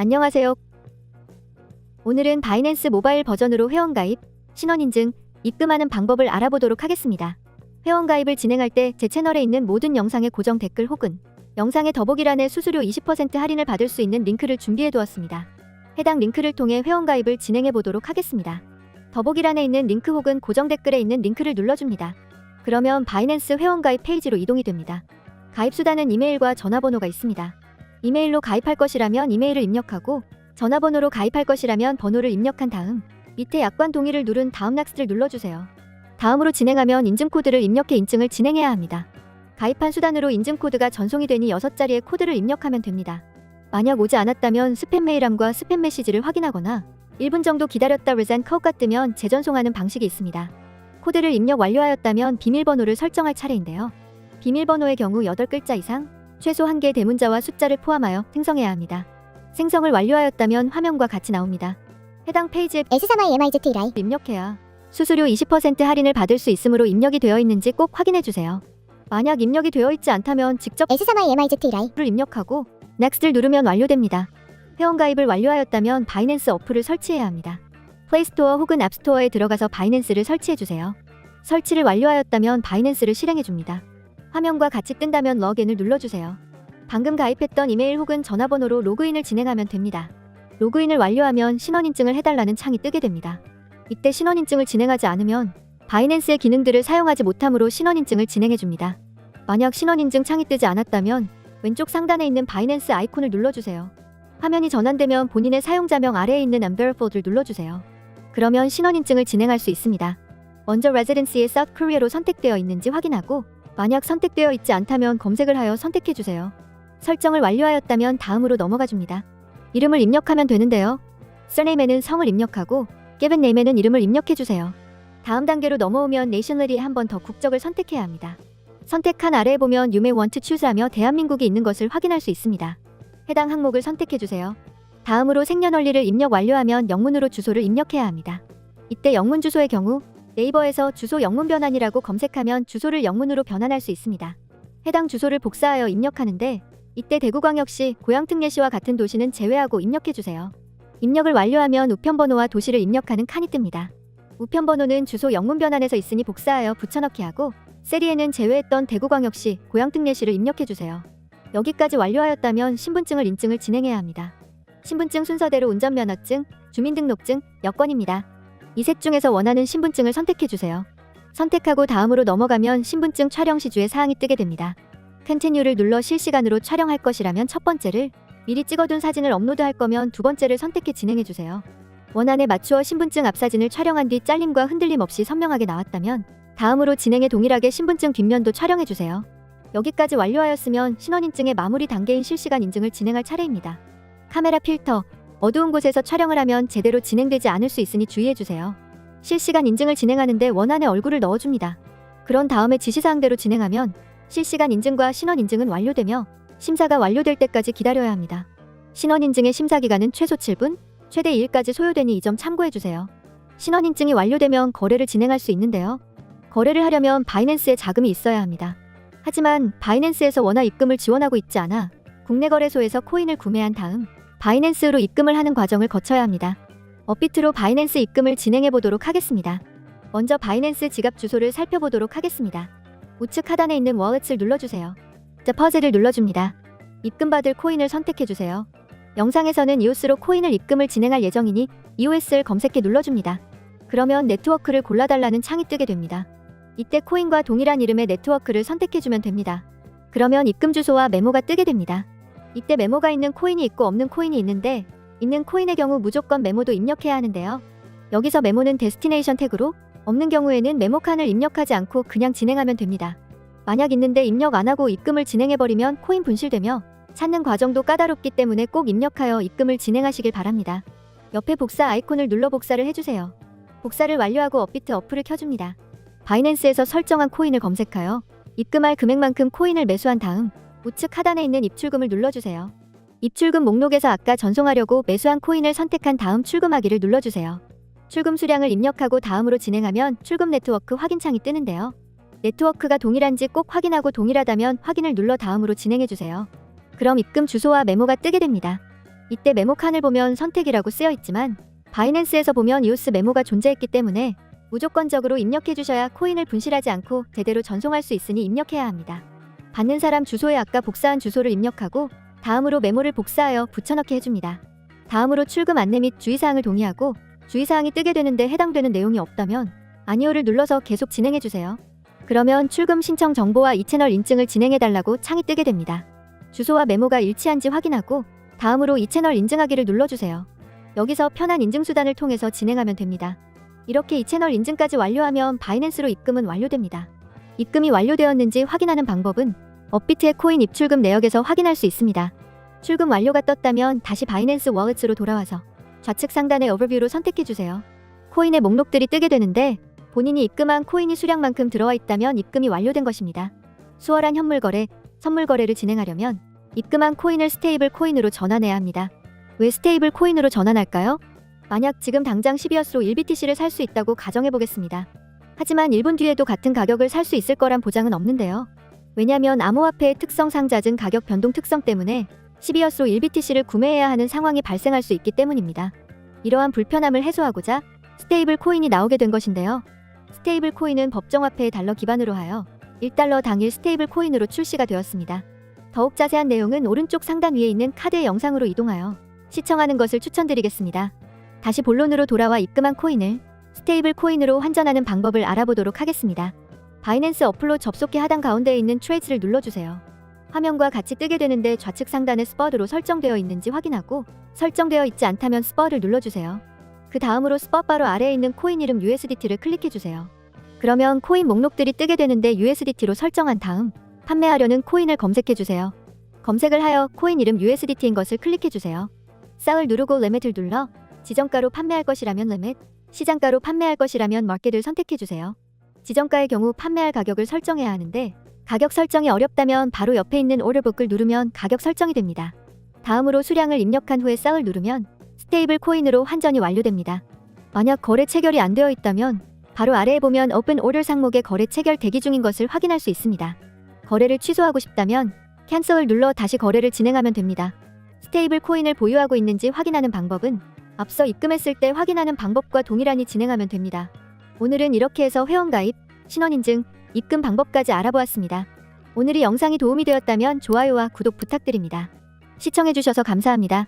안녕하세요. 오늘은 바이낸스 모바일 버전으로 회원가입, 신원인증, 입금하는 방법을 알아보도록 하겠습니다. 회원가입을 진행할 때 제 채널에 있는 모든 영상의 고정 댓글 혹은 영상의 더보기란에 수수료 20% 할인을 받을 수 있는 링크를 준비해두었습니다. 해당 링크를 통해 회원가입을 진행해보도록 하겠습니다. 더보기란에 있는 링크 혹은 고정 댓글에 있는 링크를 눌러줍니다. 그러면 바이낸스 회원가입 페이지로 이동이 됩니다. 가입 수단은 이메일과 전화번호가 있습니다. 이메일로 가입할 것이라면 이메일을 입력하고 전화번호로 가입할 것이라면 번호를 입력한 다음 밑에 약관 동의를 누른 다음 넥스트를 눌러주세요. 다음으로 진행하면 인증코드를 입력해 인증을 진행해야 합니다. 가입한 수단으로 인증코드가 전송이 되니 6자리의 코드를 입력하면 됩니다. 만약 오지 않았다면 스팸 메일함과 스팸 메시지를 확인하거나 1분 정도 기다렸다 resend code가 뜨면 재전송하는 방식이 있습니다. 코드를 입력 완료하였다면 비밀번호를 설정할 차례인데요. 비밀번호의 경우 8글자 이상, 최소 1개 대문자와 숫자를 포함하여 생성해야 합니다. 생성을 완료하였다면 화면과 같이 나옵니다. 해당 페이지에 S3IMIZT라이 입력해야 수수료 20% 할인을 받을 수 있으므로 입력이 되어 있는지 꼭 확인해주세요. 만약 입력이 되어 있지 않다면 직접 S3IMIZT라이 를 입력하고 넥스트를 누르면 완료됩니다. 회원가입을 완료하였다면 바이낸스 어플을 설치해야 합니다. 플레이스토어 혹은 앱스토어에 들어가서 바이낸스를 설치해주세요. 설치를 완료하였다면 바이낸스를 실행해줍니다. 화면과 같이 뜬다면 로그인을 눌러주세요. 방금 가입했던 이메일 혹은 전화번호로 로그인을 진행하면 됩니다. 로그인을 완료하면 신원인증을 해달라는 창이 뜨게 됩니다. 이때 신원인증을 진행하지 않으면 바이낸스의 기능들을 사용하지 못하므로 신원인증을 진행해줍니다. 만약 신원인증 창이 뜨지 않았다면 왼쪽 상단에 있는 바이낸스 아이콘을 눌러주세요. 화면이 전환되면 본인의 사용자명 아래에 있는 Unverifed를 눌러주세요. 그러면 신원인증을 진행할 수 있습니다. 먼저 Residency에 South Korea로 선택되어 있는지 확인하고 만약 선택되어 있지 않다면 검색을 하여 선택해주세요. 설정을 완료하였다면 다음으로 넘어가줍니다. 이름을 입력하면 되는데요. surname에는 성을 입력하고 given name에는 이름을 입력해주세요. 다음 단계로 넘어오면 nationality에 한 번 더 국적을 선택해야 합니다. 선택한 아래에 보면 You may want to choose 하며 대한민국이 있는 것을 확인할 수 있습니다. 해당 항목을 선택해주세요. 다음으로 생년월일을 입력 완료하면 영문으로 주소를 입력해야 합니다. 이때 영문 주소의 경우 네이버에서 주소 영문 변환이라고 검색하면 주소를 영문으로 변환할 수 있습니다. 해당 주소를 복사하여 입력하는데 이때 대구광역시, 고양특례시와 같은 도시는 제외하고 입력해주세요. 입력을 완료하면 우편번호와 도시를 입력하는 칸이 뜹니다. 우편번호는 주소 영문 변환에서 있으니 복사하여 붙여넣기 하고 세리에는 제외했던 대구광역시, 고양특례시를 입력해주세요. 여기까지 완료하였다면 신분증을 인증을 진행해야 합니다. 신분증 순서대로 운전면허증, 주민등록증, 여권입니다. 이 셋 중에서 원하는 신분증을 선택해주세요. 선택하고 다음으로 넘어가면 신분증 촬영 시주의 사항이 뜨게 됩니다. Continue를 눌러 실시간으로 촬영할 것이라면 첫 번째를, 미리 찍어둔 사진을 업로드할 거면 두 번째를 선택해 진행해주세요. 원안에 맞추어 신분증 앞사진을 촬영한 뒤 잘림과 흔들림 없이 선명하게 나왔다면 다음으로 진행에 동일하게 신분증 뒷면도 촬영해주세요. 여기까지 완료하였으면 신원인증의 마무리 단계인 실시간 인증을 진행할 차례입니다. 카메라 필터, 어두운 곳에서 촬영을 하면 제대로 진행되지 않을 수 있으니 주의해주세요. 실시간 인증을 진행하는데 원안에 얼굴을 넣어줍니다. 그런 다음에 지시사항대로 진행하면 실시간 인증과 신원인증은 완료되며 심사가 완료될 때까지 기다려야 합니다. 신원인증의 심사기간은 최소 7분, 최대 2일까지 소요되니 이 점 참고해주세요. 신원인증이 완료되면 거래를 진행할 수 있는데요. 거래를 하려면 바이낸스에 자금이 있어야 합니다. 하지만 바이낸스에서 원화 입금을 지원하고 있지 않아 국내 거래소에서 코인을 구매한 다음 바이낸스로 입금을 하는 과정을 거쳐야 합니다. 업비트로 바이낸스 입금을 진행해 보도록 하겠습니다. 먼저 바이낸스 지갑 주소를 살펴보도록 하겠습니다. 우측 하단에 있는 월렛을 눌러주세요. 데포짓을 눌러줍니다. 입금받을 코인을 선택해주세요. 영상에서는 EOS로 코인을 입금을 진행할 예정이니 EOS를 검색해 눌러줍니다. 그러면 네트워크를 골라달라는 창이 뜨게 됩니다. 이때 코인과 동일한 이름의 네트워크를 선택해주면 됩니다. 그러면 입금 주소와 메모가 뜨게 됩니다. 이때 메모가 있는 코인이 있고 없는 코인이 있는데 있는 코인의 경우 무조건 메모도 입력해야 하는데요. 여기서 메모는 데스티네이션 태그로, 없는 경우에는 메모 칸을 입력하지 않고 그냥 진행하면 됩니다. 만약 있는데 입력 안하고 입금을 진행해버리면 코인 분실되며 찾는 과정도 까다롭기 때문에 꼭 입력하여 입금을 진행하시길 바랍니다. 옆에 복사 아이콘을 눌러 복사를 해주세요. 복사를 완료하고 업비트 어플을 켜줍니다. 바이낸스에서 설정한 코인을 검색하여 입금할 금액만큼 코인을 매수한 다음 우측 하단에 있는 입출금을 눌러주세요. 입출금 목록에서 아까 전송하려고 매수한 코인을 선택한 다음 출금하기를 눌러주세요. 출금 수량을 입력하고 다음으로 진행하면 출금 네트워크 확인창이 뜨는데요. 네트워크가 동일한지 꼭 확인하고 동일하다면 확인을 눌러 다음으로 진행해주세요. 그럼 입금 주소와 메모가 뜨게 됩니다. 이때 메모 칸을 보면 선택이라고 쓰여 있지만 바이낸스에서 보면 EOS 메모가 존재했기 때문에 무조건적으로 입력해 주셔야 코인을 분실하지 않고 제대로 전송할 수 있으니 입력해야 합니다. 받는 사람 주소에 아까 복사한 주소를 입력하고 다음으로 메모를 복사하여 붙여넣기 해줍니다. 다음으로 출금 안내 및 주의사항을 동의하고 주의사항이 뜨게 되는데 해당되는 내용이 없다면 아니오를 눌러서 계속 진행해주세요. 그러면 출금 신청 정보와 이 채널 인증을 진행해달라고 창이 뜨게 됩니다. 주소와 메모가 일치한지 확인하고 다음으로 이 채널 인증하기를 눌러주세요. 여기서 편한 인증 수단을 통해서 진행하면 됩니다. 이렇게 이 채널 인증까지 완료하면 바이낸스로 입금은 완료됩니다. 입금이 완료되었는지 확인하는 방법은 업비트의 코인 입출금 내역에서 확인할 수 있습니다. 출금 완료가 떴다면 다시 바이낸스 워let으로 돌아와서 좌측 상단의 오버뷰로 선택해주세요. 코인의 목록들이 뜨게 되는데 본인이 입금한 코인이 수량만큼 들어와 있다면 입금이 완료된 것입니다. 수월한 현물 거래, 선물 거래를 진행하려면 입금한 코인을 스테이블 코인으로 전환해야 합니다. 왜 스테이블 코인으로 전환할까요? 만약 지금 당장 12였으로 1BTC를 살 수 있다고 가정해보겠습니다. 하지만 1분 뒤에도 같은 가격을 살 수 있을 거란 보장은 없는데요. 왜냐면 암호화폐의 특성상 잦은 가격 변동 특성 때문에 12였으로 1BTC를 구매해야 하는 상황이 발생할 수 있기 때문입니다. 이러한 불편함을 해소하고자 스테이블 코인이 나오게 된 것인데요. 스테이블 코인은 법정화폐의 달러 기반으로 하여 1달러 당일 스테이블 코인으로 출시가 되었습니다. 더욱 자세한 내용은 오른쪽 상단 위에 있는 카드의 영상으로 이동하여 시청하는 것을 추천드리겠습니다. 다시 본론으로 돌아와 입금한 코인을 스테이블 코인으로 환전하는 방법을 알아보도록 하겠습니다. 바이낸스 어플로 접속해 하단 가운데에 있는 트레이드를 눌러주세요. 화면과 같이 뜨게 되는데 좌측 상단에 스퍼드로 설정되어 있는지 확인하고 설정되어 있지 않다면 스퍼를 눌러주세요. 그 다음으로 스퍼 바로 아래에 있는 코인 이름 USDT를 클릭해주세요. 그러면 코인 목록들이 뜨게 되는데 USDT로 설정한 다음 판매하려는 코인을 검색해주세요. 검색을 하여 코인 이름 USDT인 것을 클릭해주세요. 쌍을 누르고 리밋을 눌러 지정가로 판매할 것이라면 리밋, 시장가로 판매할 것이라면 마켓을 선택해주세요. 지정가의 경우 판매할 가격을 설정해야 하는데 가격 설정이 어렵다면 바로 옆에 있는 오더북을 누르면 가격 설정이 됩니다. 다음으로 수량을 입력한 후에 쌍을 누르면 스테이블 코인으로 환전이 완료됩니다. 만약 거래 체결이 안 되어 있다면 바로 아래에 보면 오픈 오더 상목에 거래 체결 대기 중인 것을 확인할 수 있습니다. 거래를 취소하고 싶다면 캔슬을 눌러 다시 거래를 진행하면 됩니다. 스테이블 코인을 보유하고 있는지 확인하는 방법은 앞서 입금했을 때 확인하는 방법과 동일하니 진행하면 됩니다. 오늘은 이렇게 해서 회원가입, 신원인증, 입금 방법까지 알아보았습니다. 오늘 이 영상이 도움이 되었다면 좋아요와 구독 부탁드립니다. 시청해주셔서 감사합니다.